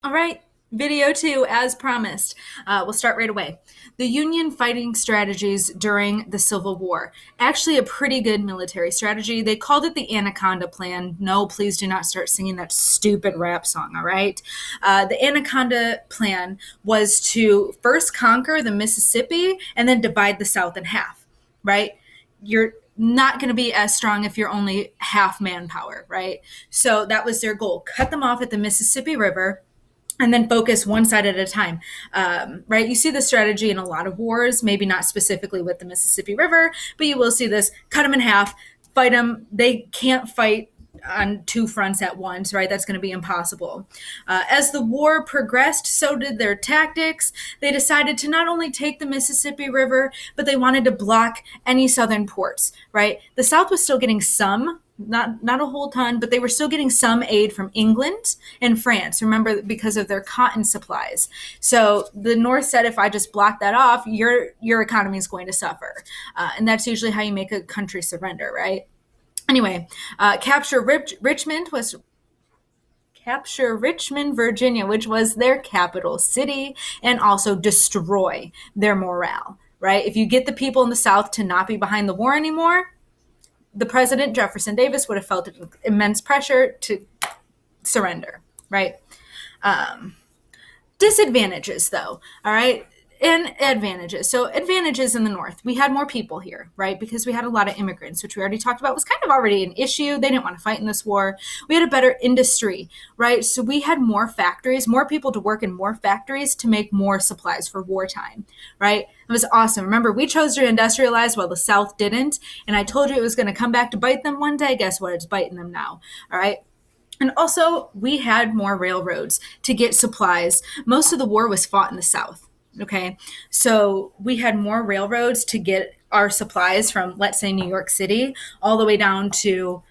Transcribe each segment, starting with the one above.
All right, video two, as promised. We'll start right away. The Union fighting strategies during the Civil War. Actually, a pretty good military strategy. They called it the Anaconda Plan. No, please do not start singing that stupid rap song, all right? The Anaconda Plan was to first conquer the Mississippi and then divide the South in half, right? You're not going to be as strong if you're only half manpower, right? So that was their goal. Cut them off at the Mississippi River and then focus one side at a time, right? You see this strategy in a lot of wars, maybe not specifically with the Mississippi River, but you will see this: cut them in half, fight them. They can't fight on two fronts at once, right? That's going to be impossible. As the war progressed, so did their tactics. They decided to not only take the Mississippi River, but they wanted to block any southern ports, right? The South was still getting some, not a whole ton, but they were still getting some aid from England and France. Remember, because of their cotton supplies. So the North said, if I just block that off, your economy is going to suffer, and that's usually how you make a country surrender, right? Anyway, Richmond, Virginia, which was their capital city, and also destroy their morale, right? If you get the people in the South to not be behind the war anymore, the president, Jefferson Davis, would have felt immense pressure to surrender, right? Disadvantages, though, all right? And advantages. So advantages in the North. We had more people here, right? Because we had a lot of immigrants, which we already talked about was kind of already an issue. They didn't want to fight in this war. We had a better industry, right? So we had more factories, more people to work in more factories to make more supplies for wartime, right? It was awesome. Remember, we chose to industrialize while the South didn't. And I told you it was going to come back to bite them one day. Guess what? It's biting them now, all right? And also, we had more railroads to get supplies. Most of the war was fought in the South. Okay, so we had more railroads to get our supplies from, let's say, New York City, all the way down to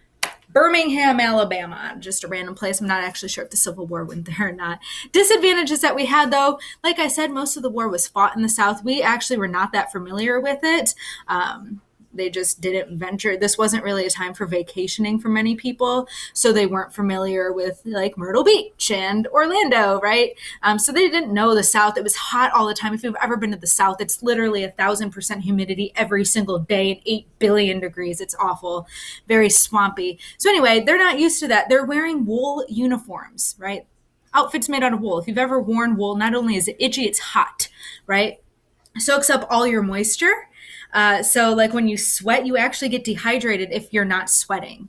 Birmingham, Alabama, just a random place. I'm not actually sure if the Civil War went there or not. Disadvantages that we had, though, like I said, most of the war was fought in the South. We actually were not that familiar with it. They just didn't venture. This wasn't really a time for vacationing for many people, so they weren't familiar with like Myrtle Beach and Orlando, right? So they didn't know the South. It was hot all the time. If you've ever been to the South, it's literally 1,000% humidity every single day and 8 billion degrees. It's awful, very swampy. So anyway, they're not used to that. They're wearing wool uniforms, right? Outfits made out of wool. If you've ever worn wool, not only is it itchy, it's hot, right? Soaks up all your moisture. So like when you sweat, you actually get dehydrated if you're not sweating.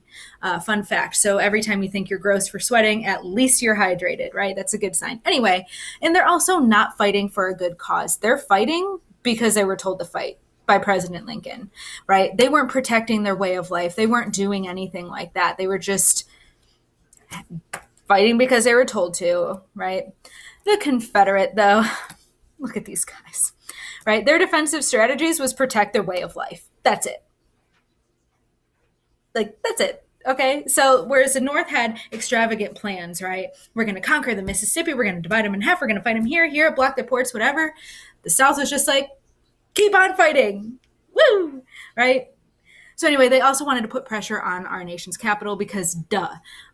Fun fact. So every time you think you're gross for sweating, at least you're hydrated, right? That's a good sign. Anyway, and they're also not fighting for a good cause. They're fighting because they were told to fight by President Lincoln, right? They weren't protecting their way of life. They weren't doing anything like that. They were just fighting because they were told to, right? The Confederate, though, look at these guys, right? Their defensive strategies was protect their way of life. That's it. Like, that's it. Okay. So, whereas the North had extravagant plans, right? We're going to conquer the Mississippi. We're going to divide them in half. We're going to fight them here, block their ports, whatever. The South was just like, keep on fighting. Woo! Right? So anyway, they also wanted to put pressure on our nation's capital because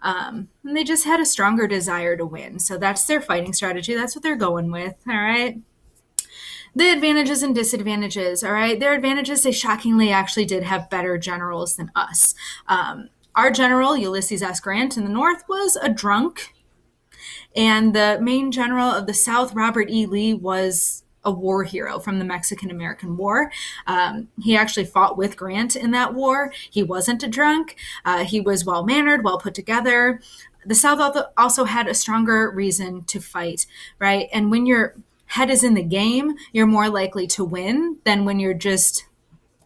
and they just had a stronger desire to win. So that's their fighting strategy. That's what they're going with. All right. The advantages and disadvantages, all right? Their advantages, they shockingly actually did have better generals than us. Our general, Ulysses S. Grant in the North, was a drunk. And the main general of the South, Robert E. Lee, was a war hero from the Mexican-American War. He actually fought with Grant in that war. He wasn't a drunk. He was well-mannered, well put together. The South also had a stronger reason to fight, right? And when your head is in the game, you're more likely to win than when you're just,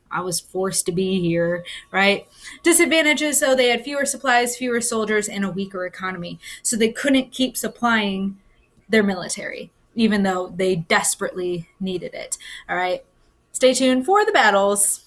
I was forced to be here, right? Disadvantages, so they had fewer supplies, fewer soldiers, and a weaker economy. So they couldn't keep supplying their military, even though they desperately needed it, all right? Stay tuned for the battles.